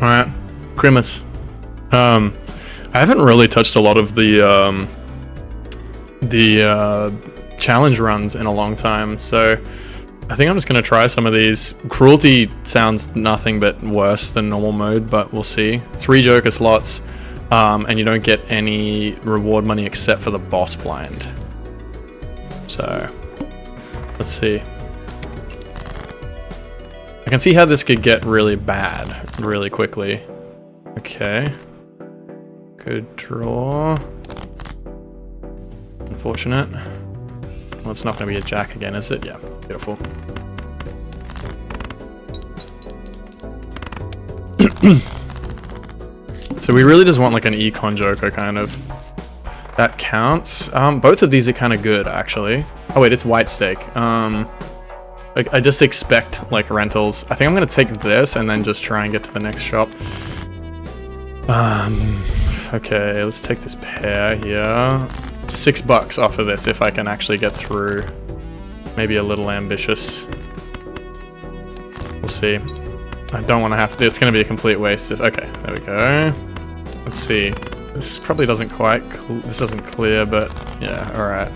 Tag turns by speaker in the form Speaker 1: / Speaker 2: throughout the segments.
Speaker 1: Alright, Grimace. I haven't really touched a lot of the challenge runs in a long time, so I think I'm just gonna try some of these. Cruelty sounds nothing but worse than normal mode, but we'll see. 3 Joker slots, and you don't get any reward money except for the boss blind. So, let's see. I can see how this could get really bad really quickly. Okay. Good draw. Unfortunate. Well, it's not going to be a jack again, is it? Yeah, beautiful. So we really just want like an econ joker kind of. That counts. Both of these are kind of good actually. Oh wait, it's white stake. Like I just expect like rentals. I think I'm gonna take this and then just try and get to the next shop. Okay, let's take this pair here. $6 off of this if I can actually get through. Maybe a little ambitious. We'll see. I don't want to have to. It's going to be a complete waste. Okay, there we go. Let's see. This probably doesn't quite. This doesn't clear, but yeah. All right.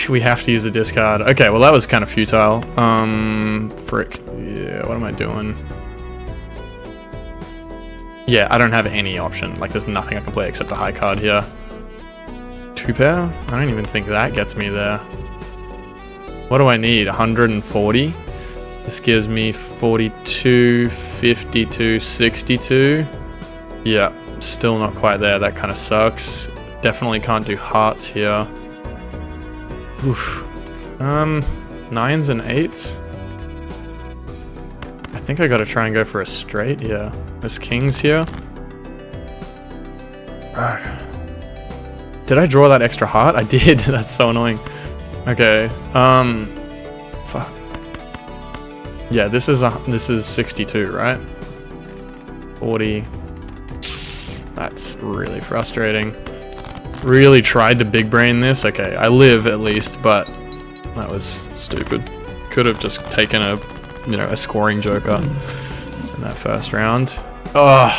Speaker 1: We have to use the discard. Okay, well that was kind of futile. Frick. Yeah. What am I doing? Yeah, I don't have any option. Like, there's nothing I can play except a high card here. 2 pair? I don't even think that gets me there. What do I need? 140? This gives me 42, 52, 62. Yeah, still not quite there. That kind of sucks. Definitely can't do hearts here. Oof. 9s and 8s. I think I gotta try and go for a straight. Yeah. There's kings here. Did I draw that extra heart? I did. That's so annoying. Okay. Fuck. Yeah, this is 62, right? 40. That's really frustrating. Really tried to big brain this. Okay, I live at least, but that was stupid. Could have just taken a, you know, a scoring joker in that first round. Oh,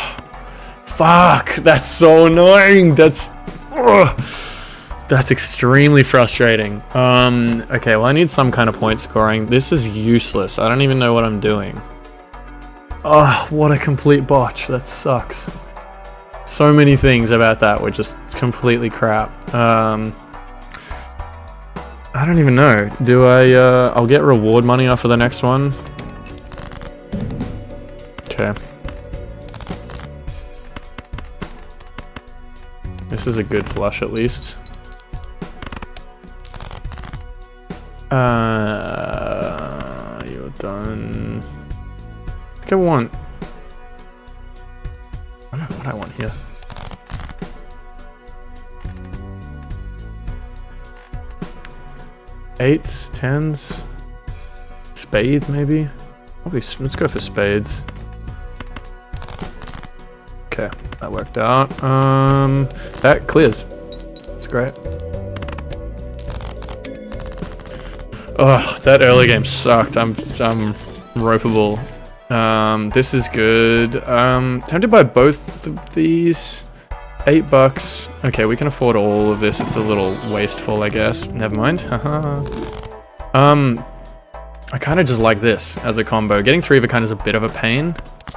Speaker 1: fuck! That's so annoying. That's extremely frustrating. Okay, well I need some kind of point scoring. This is useless. I don't even know what I'm doing. Oh, what a complete botch. That sucks. So many things about that were just completely crap. I don't even know. Do I, I'll get reward money off of the next one. Okay. This is a good flush at least. You're done. I think I want... I don't know what I want here. Eights, tens, spades maybe? Probably, let's go for spades. Okay, that worked out. That clears. That's great. Oh, that early game sucked. I'm ropeable. This is good. Tempted by both of these. $8. Okay, we can afford all of this. It's a little wasteful, I guess. Never mind. I kind of just like this as a combo. Getting 3 of a kind is a bit of a pain.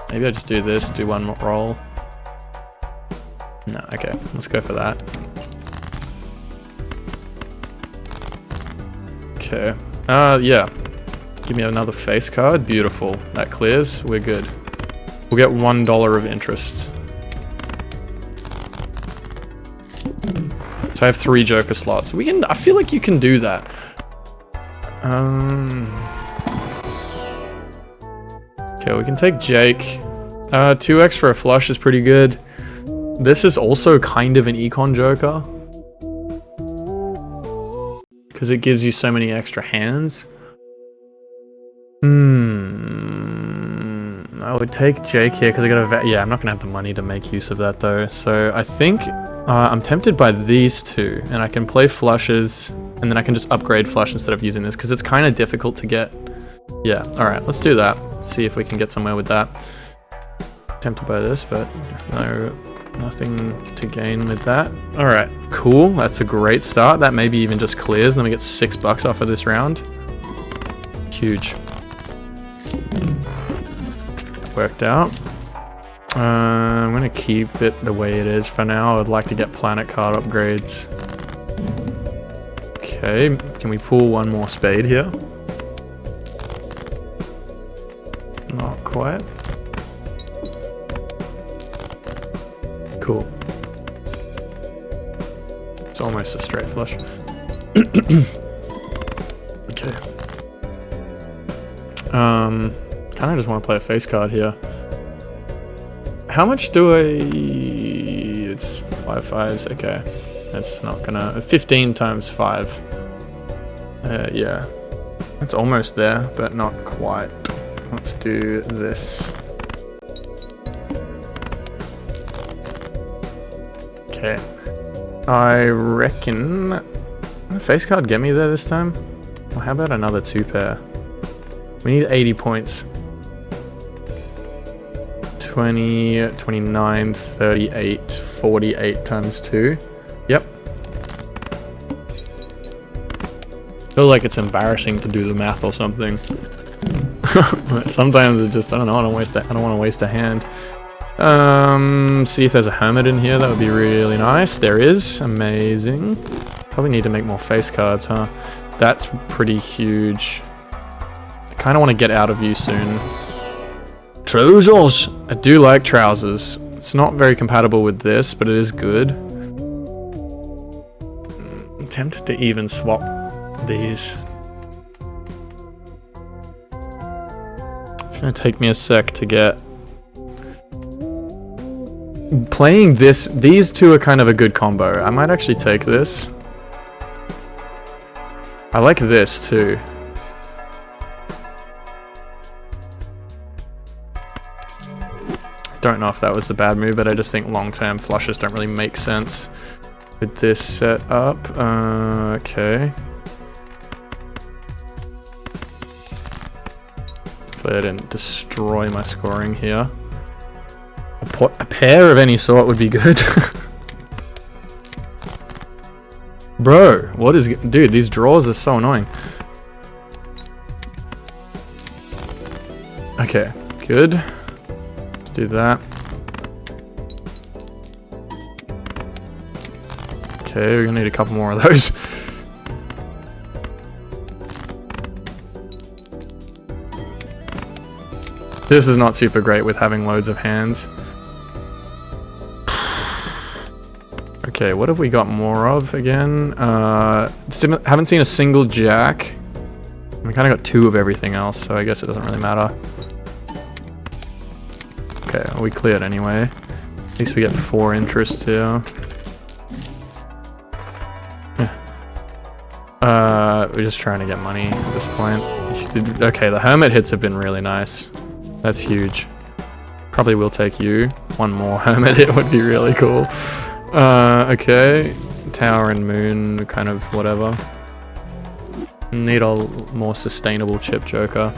Speaker 1: Maybe I just do this, do one more roll. No, okay, let's go for that. Okay. Yeah. Give me another face card. Beautiful. That clears. We're good. We'll get $1 of interest. So I have 3 joker slots. We can. I feel like you can do that. Okay, we can take Jake. 2x for a flush is pretty good. This is also kind of an econ joker. Because it gives you so many extra hands. I would take Jake here because I got a... Yeah, I'm not going to have the money to make use of that though. So I think I'm tempted by these two. And I can play flushes. And then I can just upgrade flush instead of using this. Because it's kind of difficult to get. Yeah, alright, let's do that. Let's see if we can get somewhere with that. tempted by this, but nothing to gain with that. All right, cool. That's a great start. That maybe even just clears. Then we get $6 off of this round. Huge. Worked out. I'm gonna keep it the way it is for now. I'd like to get planet card upgrades. Okay, can we pull one more spade here? Not quite. Cool. It's almost a straight flush. Okay. Kind of just want to play a face card here. How much do I... It's 5 5s, okay. That's not gonna... 15 times 5. Yeah. That's almost there, but not quite. Let's do this. Okay. I reckon... Will the face card get me there this time? Well, how about another 2 pair? We need 80 points. 20, 29, 38, 48 times 2. Yep. Feel like it's embarrassing to do the math or something. Sometimes it just, I don't know, I don't want to waste a hand. See if there's a hermit in here. That would be really nice. There is. Amazing. Probably need to make more face cards, huh? That's pretty huge. I kind of want to get out of you soon. Trousers! I do like trousers. It's not very compatible with this, but it is good. I'm tempted to even swap these. It's gonna take me a sec to get... Playing this, these two are kind of a good combo. I might actually take this. I like this too. Don't know if that was a bad move, but I just think long-term flushes don't really make sense with this set up. Okay. Hopefully I didn't destroy my scoring here. A pair of any sort would be good. Bro, what is... Dude, these draws are so annoying. Okay, good. Let's do that. Okay, we're gonna need a couple more of those. This is not super great with having loads of hands. Okay, what have we got more of again? Haven't seen a single jack. We kind of got 2 of everything else, so I guess it doesn't really matter. Okay, well, we cleared anyway. At least we get 4 interests here. We're just trying to get money at this point. Okay, the hermit hits have been really nice. That's huge. Probably will take you. One more hermit hit would be really cool. Okay. Tower and moon, kind of whatever. Need a more sustainable chip joker.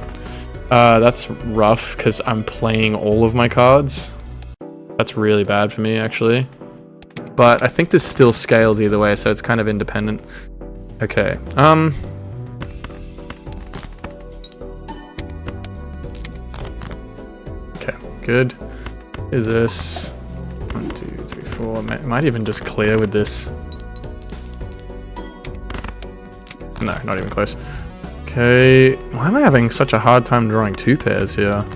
Speaker 1: That's rough because I'm playing all of my cards. That's really bad for me, actually. But I think this still scales either way, so it's kind of independent. Okay. Okay, good. Do this. 1, 2, 3, 4. Might even just clear with this. No, not even close. Okay. Why am I having such a hard time drawing 2 pairs here? I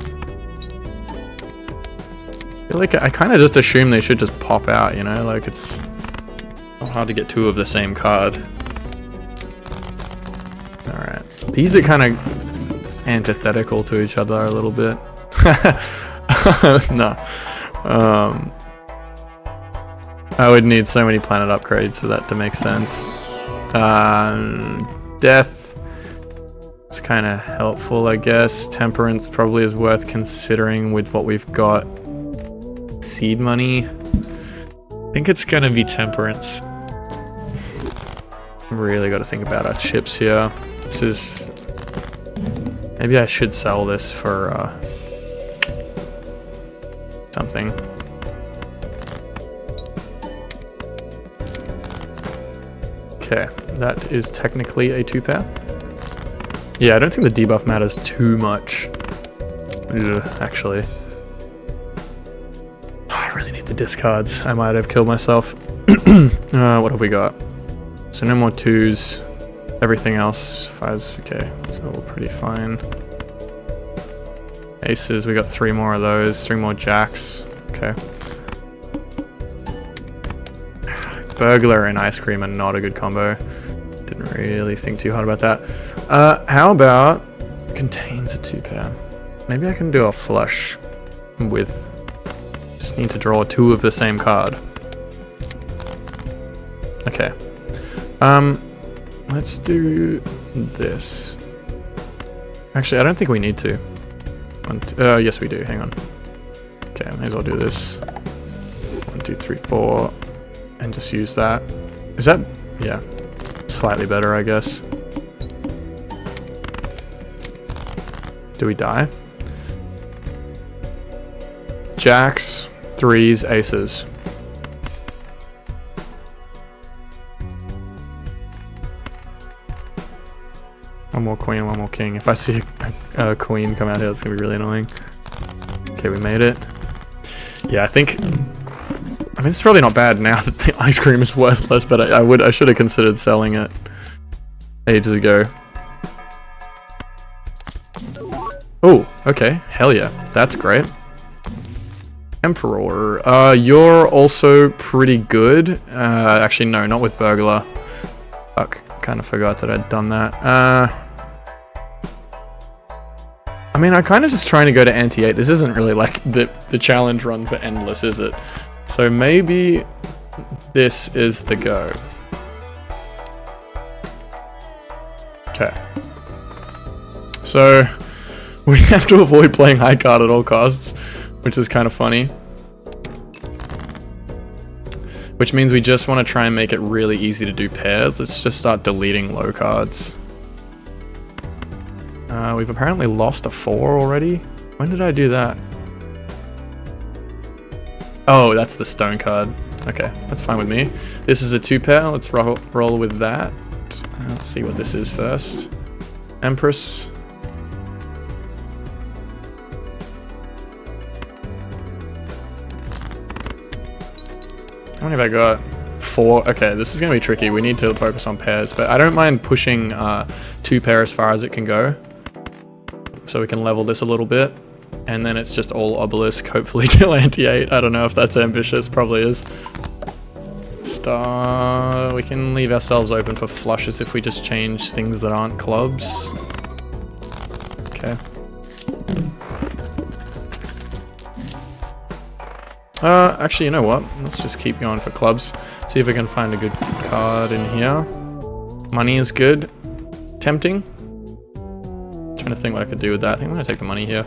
Speaker 1: feel like I kind of just assume they should just pop out, you know? Like, it's not hard to get 2 of the same card. Alright. These are kind of antithetical to each other a little bit. No. I would need so many planet upgrades for that to make sense. Death. It's kind of helpful, I guess. Temperance probably is worth considering with what we've got. Seed money. I think it's gonna be temperance. Really got to think about our chips here. This is... Maybe I should sell this for... something. Okay, that is technically a 2-pair. Yeah, I don't think the debuff matters too much. Ugh, actually. I really need the discards. I might have killed myself. What have we got? So no more 2s. Everything else, 5s, okay. It's all pretty fine. Aces, we got 3 more of those. 3 more jacks. Okay. Burglar and ice cream are not a good combo. Didn't really think too hard about that. How about contains a 2-pair? Maybe I can do a flush with. Just need to draw 2 of the same card. Okay. Let's do this. Actually, I don't think we need to. Yes, we do. Hang on. Okay, may as well do this. 1, 2, 3, 4. And just use that. Is that... yeah. Slightly better, I guess. Do we die? Jacks, 3s, aces. One more queen, one more king. If I see a queen come out here, it's gonna be really annoying. Okay, we made it. Yeah, I think... I mean, it's probably not bad now that the ice cream is worthless, but I should have considered selling it ages ago. Oh, okay. Hell yeah. That's great. Emperor. You're also pretty good. Actually, no, not with Burglar. Fuck. Kind of forgot that I'd done that. I mean, I'm kind of just trying to go to anti-8. This isn't really like the challenge run for Endless, is it? So maybe this is the go. Okay. So we have to avoid playing high card at all costs, which is kind of funny. Which means we just want to try and make it really easy to do pairs. Let's just start deleting low cards. We've apparently lost a 4 already. When did I do that? Oh, that's the stone card. Okay, that's fine with me. This is a 2-pair. Let's roll with that. Let's see what this is first. Empress. How many have I got? 4. Okay, this is going to be tricky. We need to focus on pairs, but I don't mind pushing 2-pair as far as it can go. So we can level this a little bit. And then it's just all Obelisk, hopefully till anti-8. I don't know if that's ambitious, probably is. Star. We can leave ourselves open for flushes if we just change things that aren't clubs. Okay. Actually, you know what? Let's just keep going for clubs. See if we can find a good card in here. Money is good. Tempting. Trying to think what I could do with that. I think I'm gonna take the money here.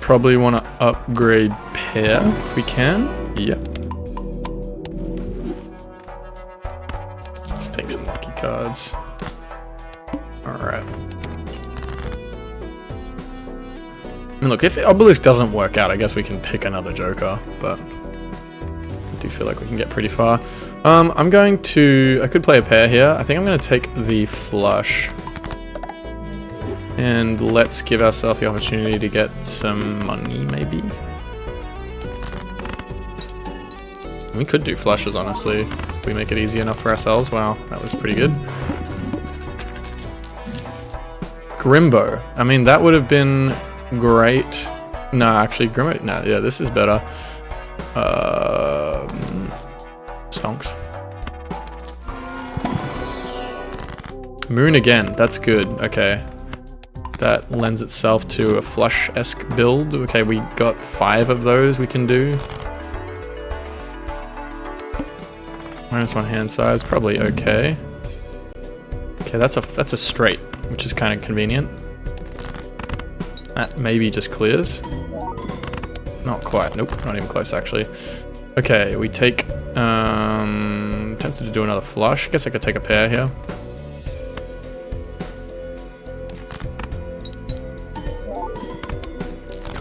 Speaker 1: Probably want to upgrade pair if we can. Yep. Let's take some lucky cards. Alright. I mean, look, if Obelisk doesn't work out, I guess we can pick another Joker, but I do feel like we can get pretty far. I'm going to... I could play a pair here. I think I'm going to take the flush. And let's give ourselves the opportunity to get some money, maybe. We could do flushes, honestly. If we make it easy enough for ourselves. Wow, that was pretty good. Grimbo. I mean, that would have been great. No, actually, Grimbo... No, yeah, this is better. Stonks. Moon again. That's good. Okay. That lends itself to a flush-esque build. Okay, we got 5 of those we can do. -1 hand size, probably okay. Okay, that's a straight, which is kind of convenient. That maybe just clears. Not quite. Nope, not even close actually. Okay, we take. Tempted to do another flush. Guess I could take a pair here.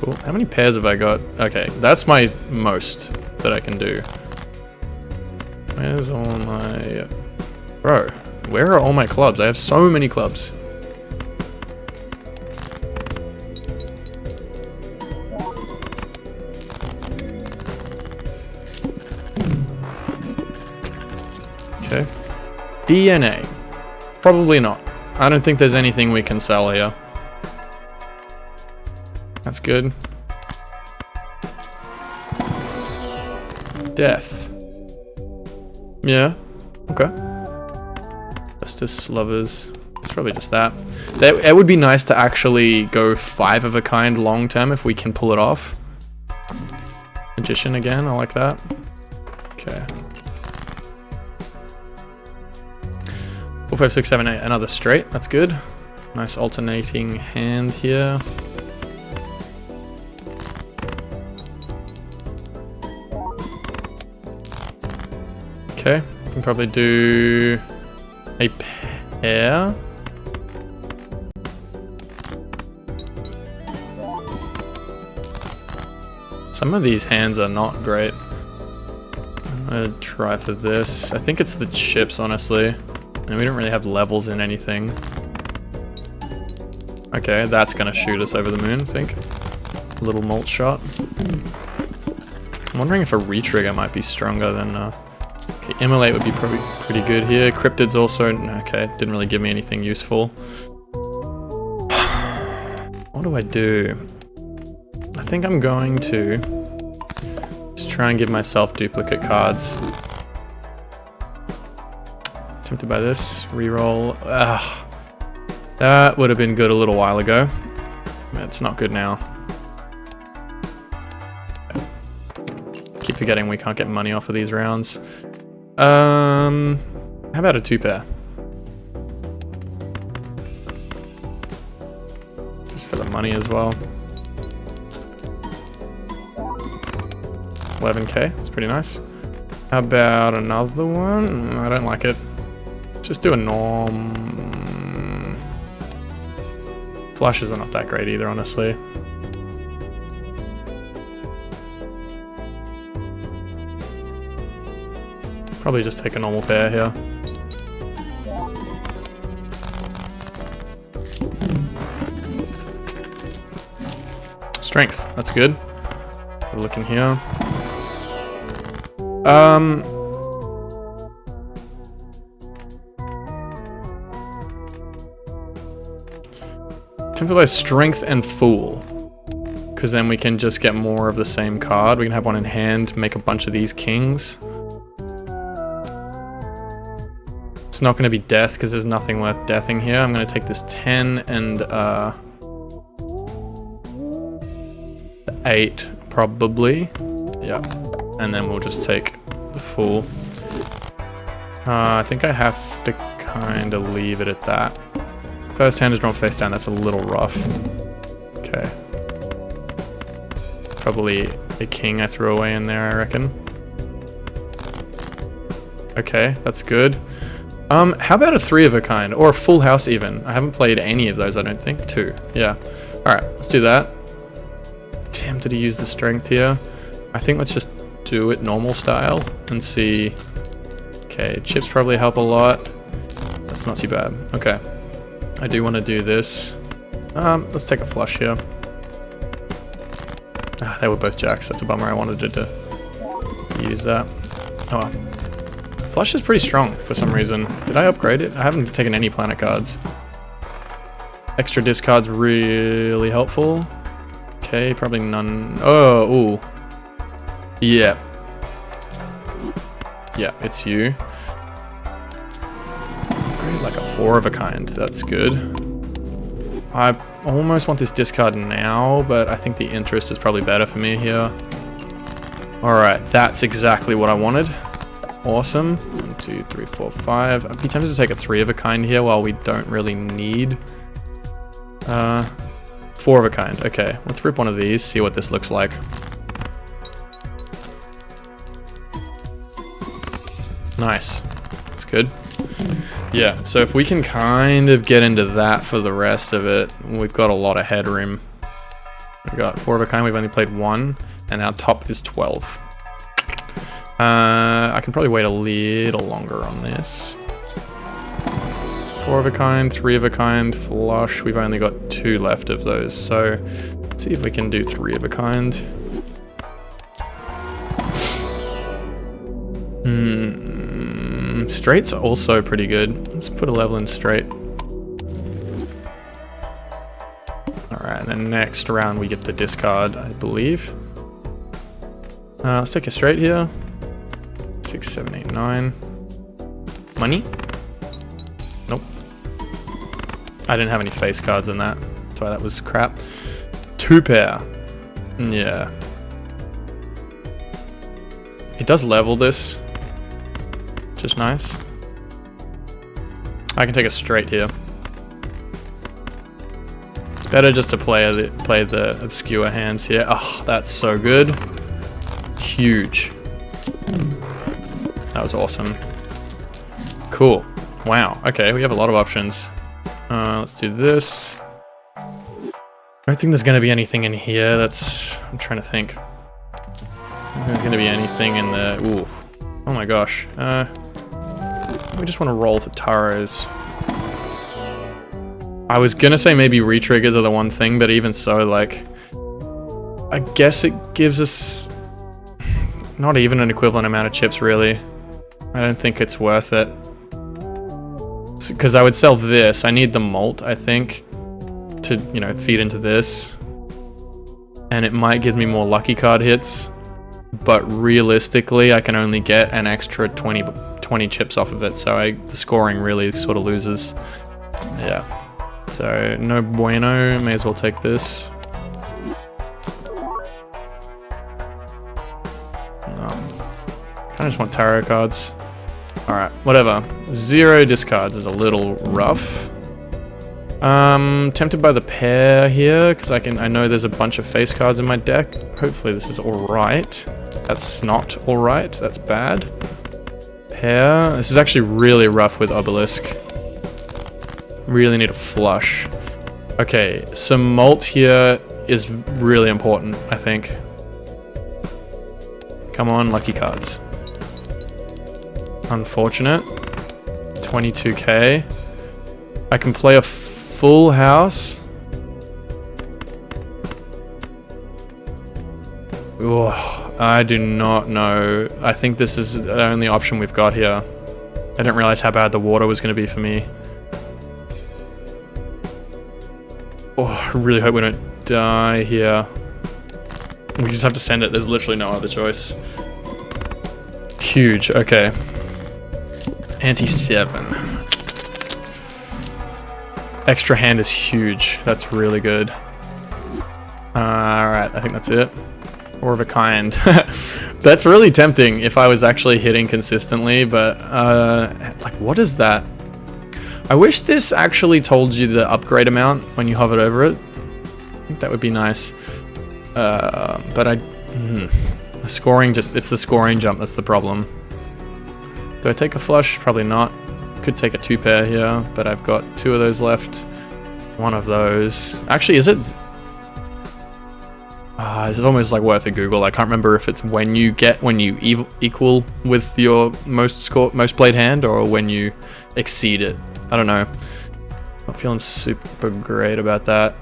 Speaker 1: cool. How many pairs have I got? Okay, that's my most that I can do. Where's all my... Bro, where are all my clubs? I have so many clubs. Okay. DNA. Probably not. I don't think there's anything we can sell here. That's good. Death. Yeah. Okay. Justice, lovers. It's probably just that. It would be nice to actually go 5 of a kind long term if we can pull it off. Magician again, I like that. Okay. 4, 5, 6, 7, 8. Another straight. That's good. Nice alternating hand here. Okay, we can probably do a pair. Some of these hands are not great. I'm gonna try for this. I think it's the chips, honestly. And we don't really have levels in anything. Okay, that's gonna shoot us over the moon, I think. A little malt shot. I'm wondering if a retrigger might be stronger than... Okay, Immolate would be probably pretty good here. Cryptid's also... Okay, didn't really give me anything useful. What do I do? I think I'm going to just try and give myself duplicate cards. Tempted by this. Reroll. That would have been good a little while ago. It's not good now. Keep forgetting we can't get money off of these rounds. How about a 2-pair? Just for the money as well. 11k, that's pretty nice. How about another one? I don't like it. Just do a norm. Flashes are not that great either, honestly. Probably just take a normal pair here. Strength, that's good. We're looking here. Tempted by strength and fool. Because then we can just get more of the same card. We can have one in hand, make a bunch of these kings. It's not going to be death because there's nothing worth deathing here. I'm going to take this 10 and the 8 probably. Yeah. And then we'll just take the fool. I think I have to kind of leave it at that. First hand is drawn face down. That's a little rough. Okay. Probably a king I threw away in there, I reckon. Okay, that's good. How about a 3 of a kind? Or a full house even? I haven't played any of those, I don't think. 2, yeah. Alright, let's do that. Damn, did he use the strength here? I think let's just do it normal style and see. Okay, chips probably help a lot. That's not too bad. Okay. I do want to do this. Let's take a flush here. Ah, they were both jacks. That's a bummer. I wanted to use that. Oh well. Flush is pretty strong for some reason. Did I upgrade it? I haven't taken any planet cards. Extra discards really helpful. Okay, probably none. Oh, ooh. Yeah. Yeah, it's you. Upgrade like a 4 of a kind. That's good. I almost want this discard now, but I think the interest is probably better for me here. Alright, that's exactly what I wanted. Awesome. 1, 2, 3, 4, 5. I'd be tempted to take a 3 of a kind here while we don't really need 4 of a kind. Okay, let's rip one of these, see what this looks like. Nice. That's good. Yeah, so if we can kind of get into that for the rest of it, we've got a lot of headroom. We got 4 of a kind, we've only played 1, and our top is 12. I can probably wait a little longer on this. 4 of a kind, 3 of a kind, flush. We've only got 2 left of those, so let's see if we can do 3 of a kind. Straights are also pretty good. Let's put a level in straight. Alright, and then next round we get the discard, I believe. Let's take a straight here. 6, 7, 8, 9. Money? Nope. I didn't have any face cards in that. That's why that was crap. 2 pair. Yeah. It does level this, which is nice. I can take a straight here. Better just to play the obscure hands here. Oh, that's so good. Huge. That was awesome. Cool. Wow. Okay, we have a lot of options. Let's do this. I don't think there's going to be anything in here that's... I'm trying to think. I don't think there's going to be anything in the... Ooh. Oh my gosh. We just want to roll for taros. I was going to say maybe re-triggers are the one thing, but even so, like... I guess it gives us... not even an equivalent amount of chips, really. I don't think it's worth it. Because I would sell this. I need the malt, I think, to, you know, feed into this. And it might give me more lucky card hits. But realistically, I can only get an extra 20 chips off of it. So the scoring really sort of loses. Yeah. So, no bueno. May as well take this. Kind of just want tarot cards. Alright, whatever. 0 discards is a little rough. Tempted by the pair here, because I know there's a bunch of face cards in my deck. Hopefully this is alright. That's not alright, that's bad. Pair. This is actually really rough with Obelisk. Really need a flush. Okay, some malt here is really important, I think. Come on, lucky cards. Unfortunate. 22k. I can play a full house. Ooh, I do not know. I think this is the only option we've got here. I didn't realize how bad the water was going to be for me. Oh, I really hope we don't die here. We just have to send it. There's literally no other choice. Huge. Okay. Ante 7. Extra hand is huge. That's really good. Alright, I think that's it. 4 of a kind. That's really tempting if I was actually hitting consistently, but like, what is that? I wish this actually told you the upgrade amount when you hovered over it. I think that would be nice. But the scoring it's the scoring jump that's the problem. Do I take a flush? Probably not. Could take a 2 pair here, but I've got 2 of those left. 1 of those. Actually, is it? It's almost like worth a Google. I can't remember if it's when you equal with your most played hand, or when you exceed it. I don't know. Not feeling super great about that.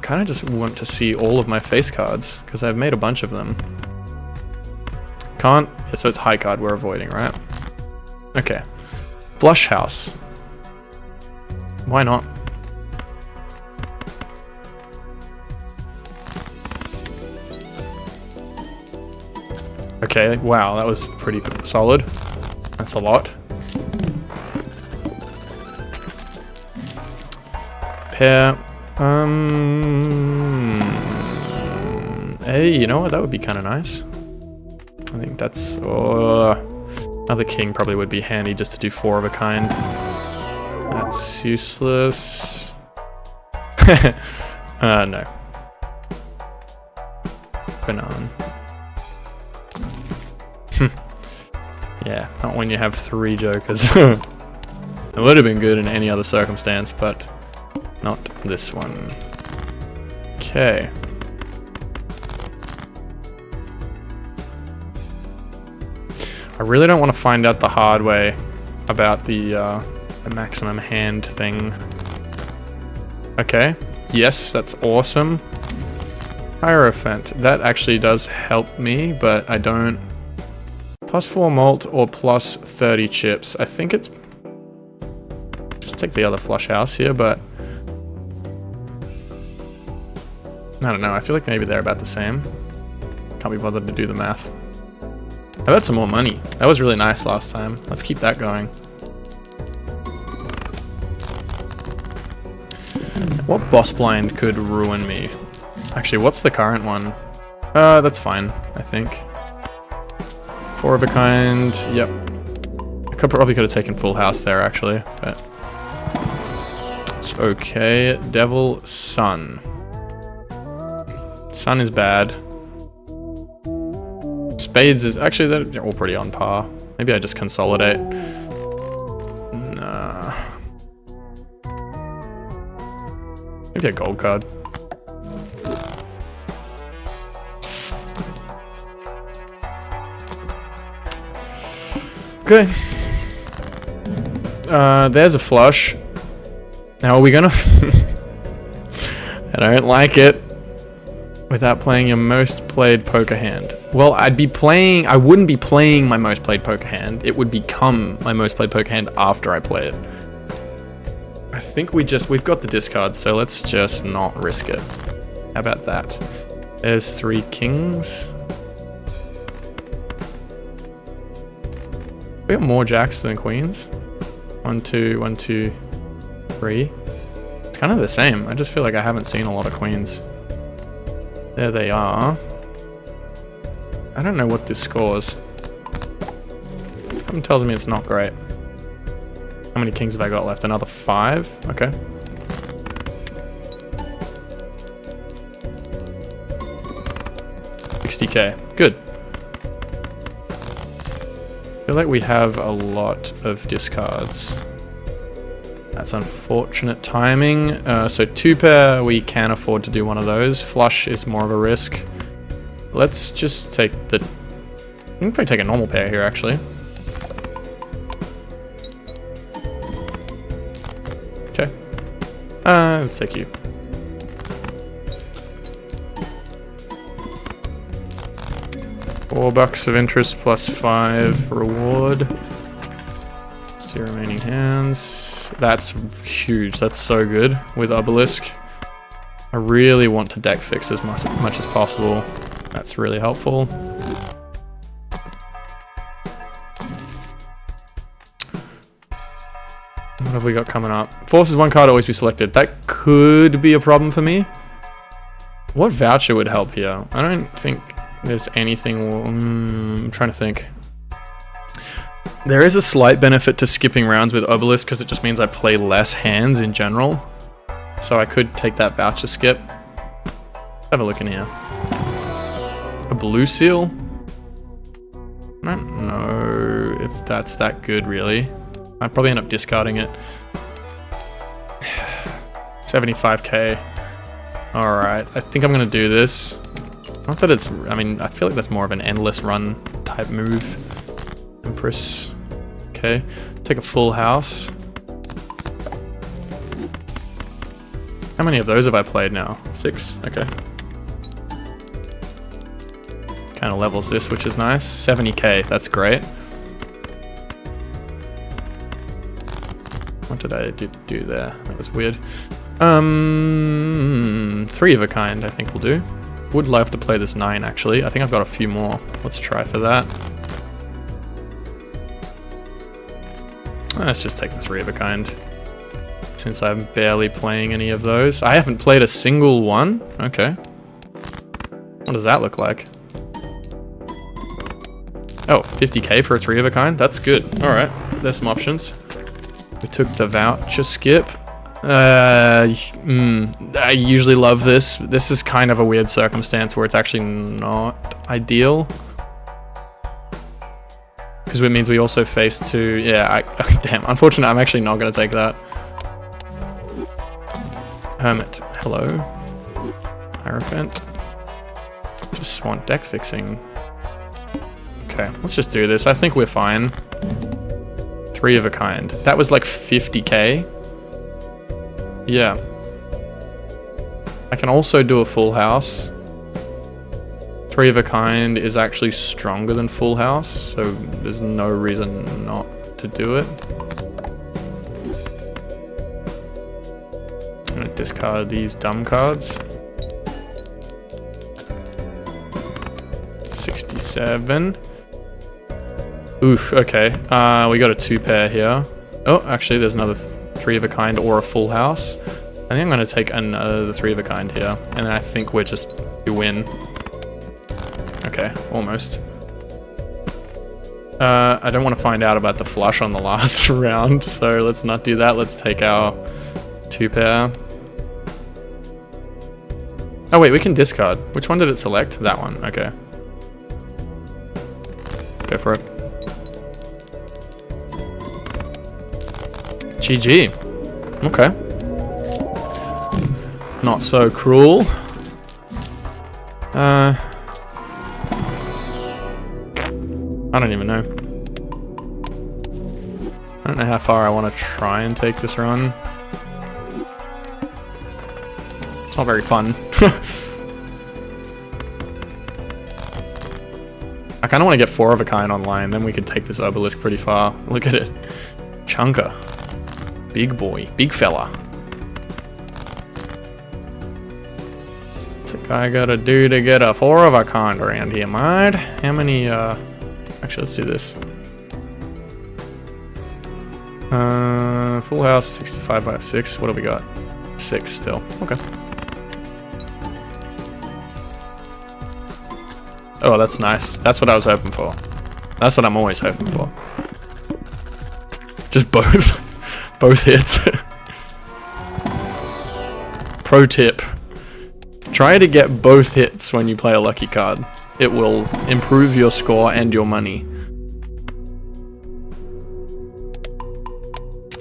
Speaker 1: Kind of just want to see all of my face cards because I've made a bunch of them. Can't. Yeah, so it's high card we're avoiding, right? Okay. Flush house. Why not? Okay, wow, that was pretty solid. That's a lot. Pair. Hey, you know what? That would be kind of nice. I think that's... another king probably would be handy just to do 4 of a kind. That's useless. No. Banana. Yeah, not when you have 3 jokers. It would have been good in any other circumstance, but not this one. Okay. I really don't want to find out the hard way about the maximum hand thing. Okay. Yes, that's awesome. Hierophant. That actually does help me, but I don't... +4 malt or plus 30 chips. I think it's... just take the other flush house here, but... I don't know. I feel like maybe they're about the same. Can't be bothered to do the math. I got some more money. That was really nice last time. Let's keep that going. What boss blind could ruin me? Actually, what's the current one? That's fine, I think. 4 of a kind, yep. I probably could have taken full house there, actually, but... it's okay. Devil, Sun. Sun is bad. Spades is... actually, they're all pretty on par. Maybe I just consolidate. Nah. Maybe a gold card. Okay. There's a flush. Now are we gonna... I don't like it. Without playing your most played poker hand. Well, I wouldn't be playing my most played poker hand. It would become my most played poker hand after I play it. I think we've got the discards, so let's just not risk it. How about that? There's 3 kings. We got more jacks than queens. 1, 2, 1, 2, 3. It's kind of the same. I just feel like I haven't seen a lot of queens. There they are. I don't know what this scores. Something tells me it's not great. How many kings have I got left? Another 5? Okay. $60K. Good. I feel like we have a lot of discards. That's unfortunate timing. So 2 pair, we can afford to do one of those. Flush is more of a risk. Let's just take the... we can probably take a normal pair here, actually. Okay. Let's take you. $4 of interest plus 5 reward. 2 remaining hands. That's huge. That's so good with Obelisk. I really want to deck fix as much as possible. That's really helpful. What have we got coming up? Forces 1 card always be selected. That could be a problem for me. What voucher would help here? I don't think there's anything... I'm trying to think. There is a slight benefit to skipping rounds with Obelisk because it just means I play less hands in general. So I could take that voucher skip. Have a look in here. A blue seal? I don't know if that's that good, really. I'd probably end up discarding it. 75k. Alright, I think I'm gonna do this. Not that it's... I mean, I feel like that's more of an endless run type move. Empress. Okay. Take a full house. How many of those have I played now? 6? Okay. Kind of levels this, which is nice. 70k, that's great. What did I do there? That was weird. 3 of a kind, I think will do. Would love to play this 9, actually. I think I've got a few more. Let's try for that. Let's just take the 3 of a kind. Since I'm barely playing any of those. I haven't played a single one. Okay. What does that look like? Oh, 50k for a 3 of a kind? That's good. Alright, there's some options. We took the voucher skip. I usually love this. This is kind of a weird circumstance where it's actually not ideal. Because it means we also face 2... yeah, damn, unfortunately I'm actually not going to take that. Hermit, hello. Hierophant. Just want deck fixing. Okay, let's just do this. I think we're fine. 3 of a kind. That was like 50k. Yeah. I can also do a full house. 3 of a kind is actually stronger than full house, so there's no reason not to do it. I'm gonna discard these dumb cards. 67. Oof, okay. We got a 2 pair here. Oh, actually there's another 3 of a kind or a full house. I think I'm gonna take another 3 of a kind here, and then I think we win. Okay, almost. I don't want to find out about the flush on the last round, so let's not do that. Let's take our 2 pair. Oh wait, we can discard. Which one did it select? That one, okay. Go for it. GG. Okay. Not so cruel. I don't even know. I don't know how far I want to try and take this run. It's not very fun. I kind of want to get 4 of a kind online, then we could take this Obelisk pretty far. Look at it. Chunker. Big boy. Big fella. What's a guy gotta do to get a 4 of a kind around here, mate? How many, actually, let's do this. Full house, 65 by 6. What have we got? 6 still. Okay. Oh, that's nice. That's what I was hoping for. That's what I'm always hoping for. Just both. Both hits. Pro tip. Try to get both hits when you play a lucky card. It will improve your score and your money.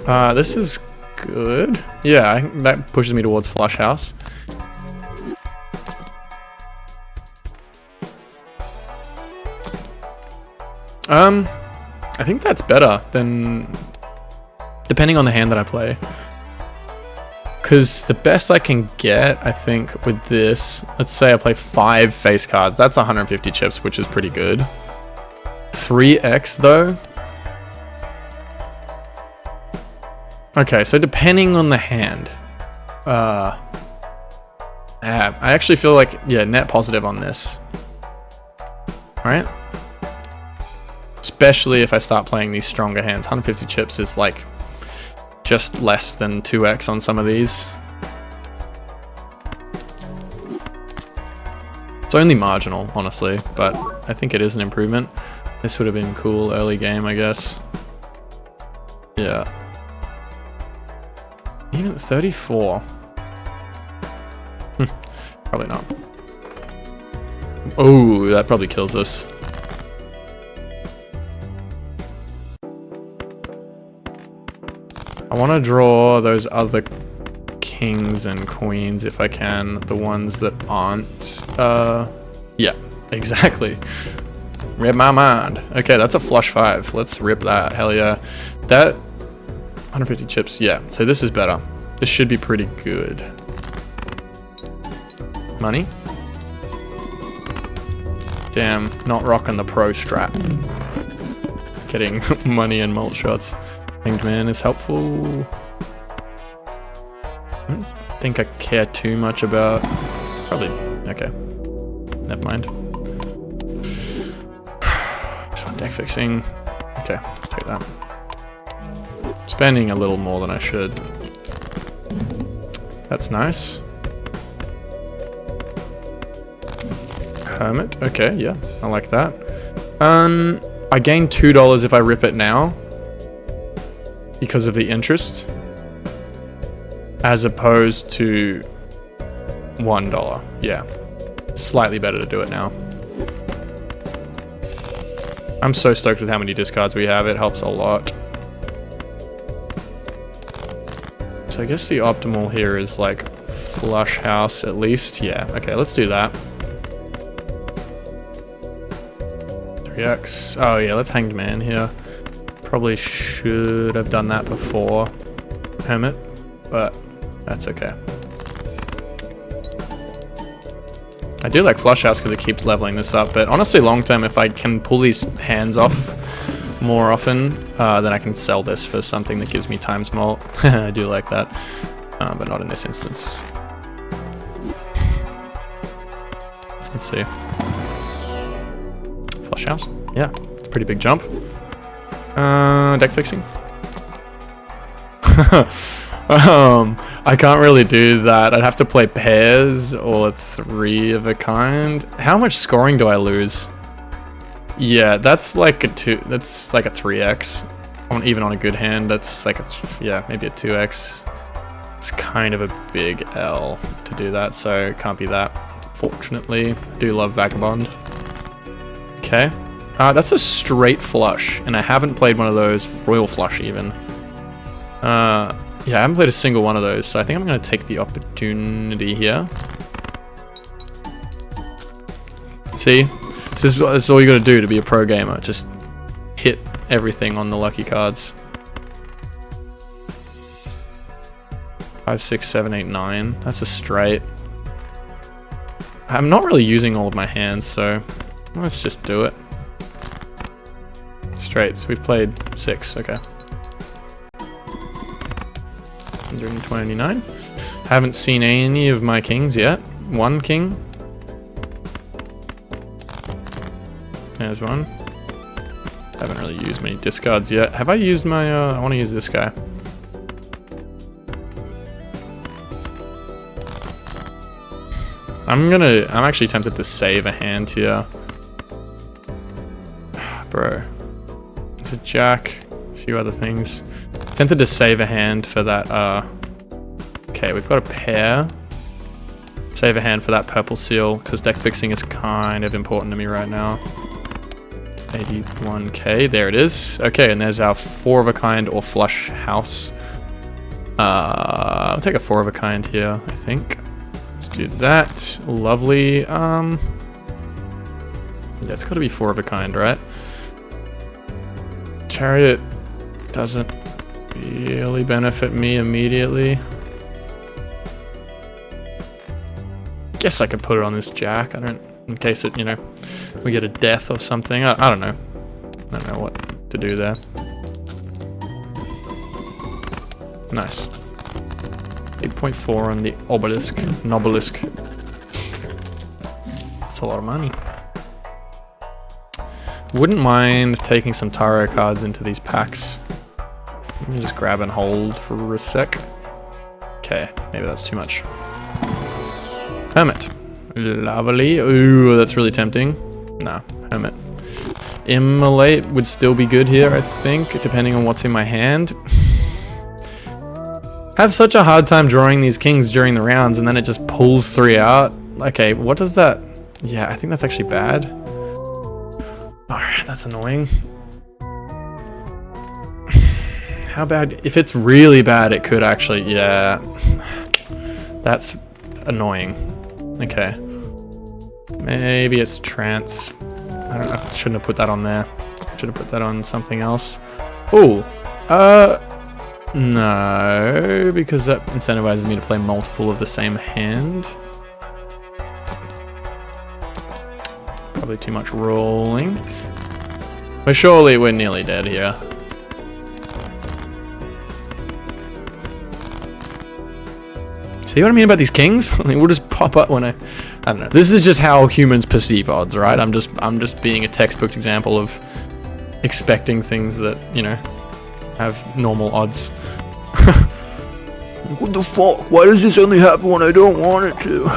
Speaker 1: This is good. Yeah, that pushes me towards flush house. I think that's better than... depending on the hand that I play. Because the best I can get, I think, with this... let's say I play 5 face cards. That's 150 chips, which is pretty good. 3x, though. Okay, so depending on the hand. I actually feel like, yeah, net positive on this. Alright? Especially if I start playing these stronger hands. 150 chips is like just less than 2x on some of these. It's only marginal, honestly, but I think it is an improvement. This would have been cool early game, I guess. Yeah. Even 34. Probably not. Oh, that probably kills us. I want to draw those other kings and queens if I can. The ones that aren't. Yeah, exactly. Read my mind. Okay, that's a flush 5. Let's rip that. Hell yeah. That 150 chips. Yeah, so this is better. This should be pretty good. Money. Damn, not rocking the pro strap. Getting money and mult shots. Hanged Man is helpful. I don't think I care too much about... probably... okay. Never mind. Just want deck fixing. Okay, let's take that. Spending a little more than I should. That's nice. Hermit. Okay, yeah. I like that. I gain $2 if I rip it now. Because of the interest, as opposed to $1. Yeah, it's slightly better to do it now. I'm so stoked with how many discards we have. It helps a lot. So I guess the optimal here is like flush house at least. Yeah, okay, let's do that. 3x. Oh yeah, let's Hanged Man here. Probably should have done that before Hermit, but that's okay. I do like Flush House because it keeps leveling this up, but honestly long term, if I can pull these hands off more often, then I can sell this for something that gives me times mult. I do like that, but not in this instance. Let's see. Flush House. Yeah, it's a pretty big jump. Deck fixing. I can't really do that. I'd have to play pairs or 3 of a kind. How much scoring do I lose? Yeah, that's like a 2. That's like a 3x. Even on a good hand, that's like yeah, maybe a 2x. It's kind of a big L to do that, so it can't be that. Fortunately, I do love Vagabond. Okay, that's a straight flush, and I haven't played one of those royal flush even. Yeah, I haven't played a single one of those, so I think I'm going to take the opportunity here. See? This is all you got to do to be a pro gamer. Just hit everything on the lucky cards. 5, 6, 7, 8, 9. That's a straight. I'm not really using all of my hands, so let's just do it. Straights. We've played 6, okay. 129. Haven't seen any of my kings yet. 1 king. There's 1. Haven't really used many discards yet. Have I used my, I want to use this guy. I'm actually tempted to save a hand here. Bro. It's a jack, a few other things. Tempted to save a hand for that, okay, we've got a pair. Save a hand for that purple seal, because deck fixing is kind of important to me right now. 81k, there it is. Okay, and there's our 4 of a kind or flush house. I'll take a 4 of a kind here, I think. Let's do that. Lovely. Yeah, it's got to be 4 of a kind, right? Chariot doesn't really benefit me immediately. Guess I could put it on this jack. I don't, in case it, you know, we get a death or something. I don't know. I don't know what to do there. Nice. 8.4 on the Obelisk. Nobelisk. That's a lot of money. Wouldn't mind taking some tarot cards into these packs. Let me just grab and hold for a sec. Okay, maybe that's too much. Hermit. Lovely. Ooh, that's really tempting. No, Hermit. Immolate would still be good here, I think, depending on what's in my hand. I have such a hard time drawing these kings during the rounds, and then it just pulls 3 out. Okay, what does that... Yeah, I think that's actually bad. Alright, that's annoying. How bad? If it's really bad, it could actually... Yeah. That's annoying. Okay. Maybe it's trance. I don't know. I shouldn't have put that on there. Should have put that on something else. Ooh. No, because that incentivizes me to play multiple of the same hand. Probably too much rolling. But surely we're nearly dead here. See what I mean about these kings? I mean, we'll just pop up when I don't know. This is just how humans perceive odds, right? I'm just being a textbook example of expecting things that, you know, have normal odds.
Speaker 2: What the fuck? Why does this only happen when I don't want it to?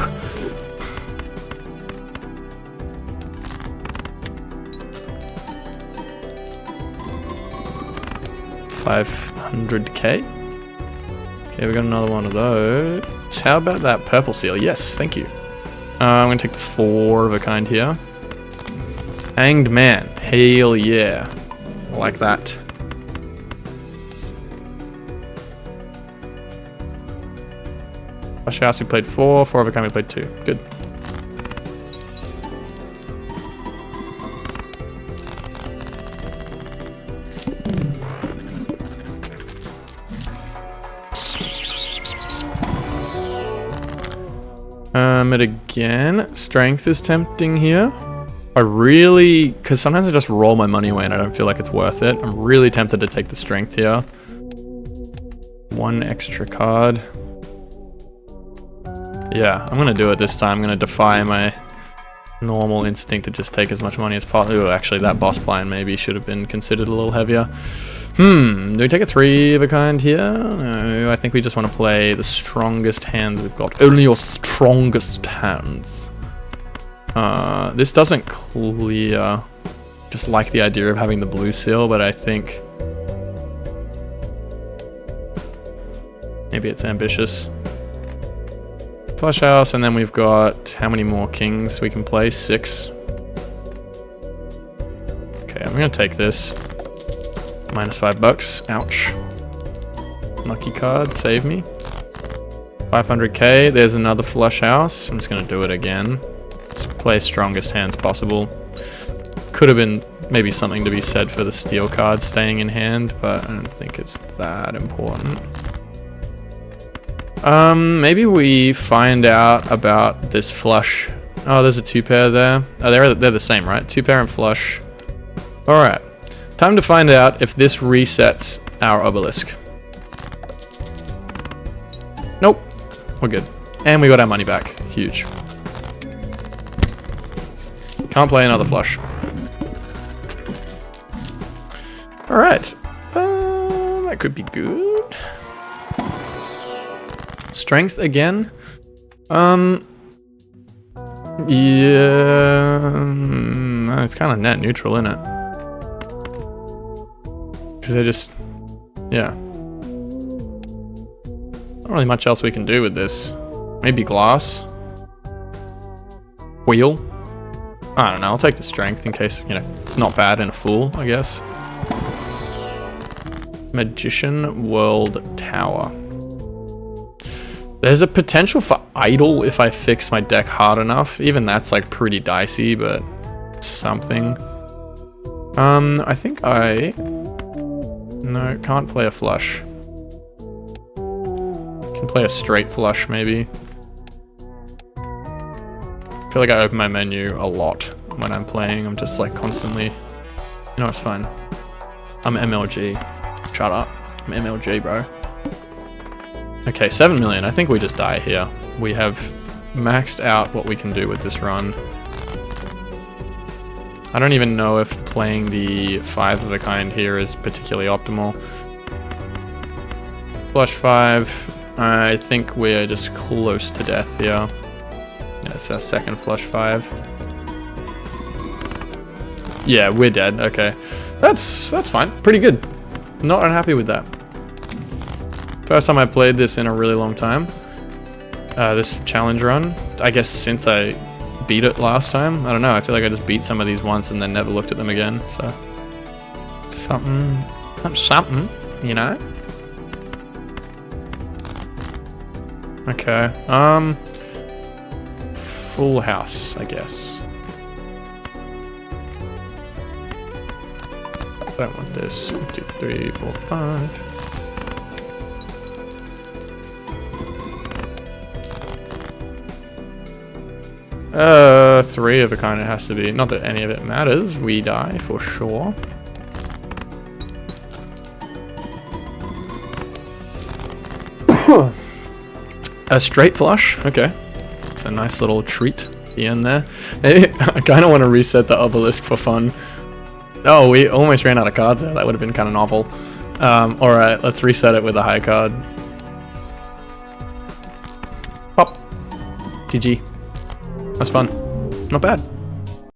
Speaker 1: $500k. Okay, we got another one of those. How about that purple seal? Yes, thank you. I'm gonna take the 4 of a kind here. Hanged Man. Hell yeah. I like that. Flush House we played 4, 4 of a kind we played 2. Good. And again, strength is tempting here. Because sometimes I just roll my money away and I don't feel like it's worth it. I'm really tempted to take the strength here. One extra card. Yeah, I'm gonna do it this time. I'm gonna defy my normal instinct to just take as much money as possible. Oh, actually, that boss plan maybe should have been considered a little heavier. Do we take a 3 of a kind here? No, I think we just want to play the strongest hands we've got. Only your strongest hands. This doesn't clear. Just like the idea of having the blue seal, but I think maybe it's ambitious. Flush house, and then we've got how many more kings we can play? 6. Okay, I'm gonna take this. Minus $5. Ouch. Lucky card, save me. 500k. There's another flush house. I'm just gonna do it again. Just play strongest hands possible. Could have been maybe something to be said for the steel card staying in hand, but I don't think it's that important. Maybe we find out about this flush. Oh, there's a 2-pair there. Oh, they're the same, right? 2-pair and flush. Alright. Time to find out if this resets our obelisk. Nope. We're good. And we got our money back. Huge. Can't play another flush. Alright. That could be good. Strength again. Yeah, it's kind of net neutral, isn't it? Because they just, yeah. Not really much else we can do with this. Maybe glass. Wheel. I don't know. I'll take the strength in case, you know, it's not bad in a fool, I guess. Magician World Tower. There's a potential for idle if I fix my deck hard enough. Even that's like pretty dicey, but something. I think no, can't play a flush. Can play a straight flush maybe. I feel like I open my menu a lot when I'm playing. I'm just like constantly, you know, it's fine. I'm MLG. Shut up. I'm MLG, bro. Okay, 7 million. I think we just die here. We have maxed out what we can do with this run. I don't even know if playing the 5 of a kind here is particularly optimal. Flush 5. I think we're just close to death here. Yeah, it's our second flush 5. Yeah, we're dead. Okay. That's fine. Pretty good. Not unhappy with that. First time I played this in a really long time. This challenge run. I guess since I beat it last time. I don't know. I feel like I just beat some of these once and then never looked at them again. So something, you know. Okay. Full house, I guess. I don't want this. 1, 2, 3, 4, 5. 3 of a kind it has to be. Not that any of it matters. We die for sure. A straight flush. Okay. It's a nice little treat at the end there. Maybe I kind of want to reset the obelisk for fun. Oh, we almost ran out of cards there. That would have been kind of novel. Alright, let's reset it with a high card. Pop. GG. That's fun. Not bad.